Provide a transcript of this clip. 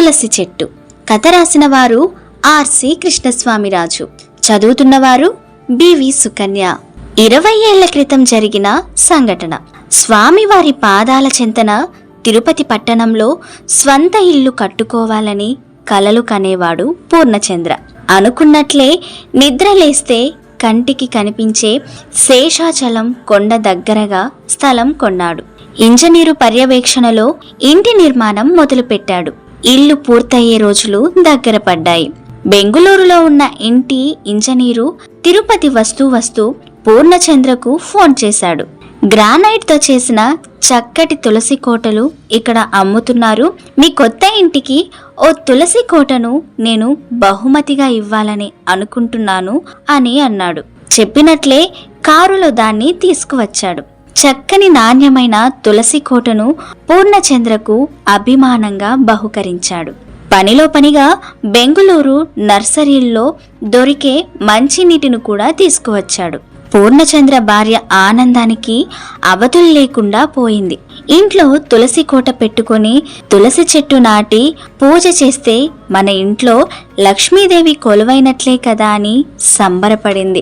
తులసి చెట్టు. కథ రాసిన వారు ఆర్సి కృష్ణస్వామిరాజు. చదువుతున్నవారు బివి సుకన్య. 20 ఏళ్ల క్రితం జరిగిన సంఘటన. స్వామివారి పాదాల చెంతన తిరుపతి పట్టణంలో స్వంత ఇల్లు కట్టుకోవాలని కలలు కనేవాడు పూర్ణచంద్ర. అనుకున్నట్లే నిద్రలేస్తే కంటికి కనిపించే శేషాచలం కొండ దగ్గరగా స్థలం కొన్నాడు. ఇంజనీరు పర్యవేక్షణలో ఇంటి నిర్మాణం మొదలుపెట్టాడు. ఇల్లు పూర్తయ్యే రోజులు దగ్గర పడ్డాయి. బెంగుళూరులో ఉన్న ఇంటి ఇంజనీరు తిరుపతి వస్తూ పూర్ణచంద్రకు ఫోన్ చేశాడు. గ్రానైట్తో చేసిన చక్కటి తులసి కోటలు ఇక్కడ అమ్ముతున్నారు. మీ కొత్త ఇంటికి ఓ తులసి కోటను నేను బహుమతిగా ఇవ్వాలని అనుకుంటున్నాను అని అన్నాడు. చెప్పినట్లే కారులో దాన్ని తీసుకువచ్చాడు. చక్కని నాణ్యమైన తులసి కోటను పూర్ణచంద్రకు అభిమానంగా బహుకరించాడు. పనిలో పనిగా బెంగుళూరు నర్సరీల్లో దొరికే మంచినీటిని కూడా తీసుకువచ్చాడు. పూర్ణచంద్ర భార్య ఆనందానికి అవధులు లేకుండా పోయింది. ఇంట్లో తులసి కోట పెట్టుకొని తులసి చెట్టు నాటి పూజ చేస్తే మన ఇంట్లో లక్ష్మీదేవి కొలువైనట్లే కదా అని సంబరపడింది.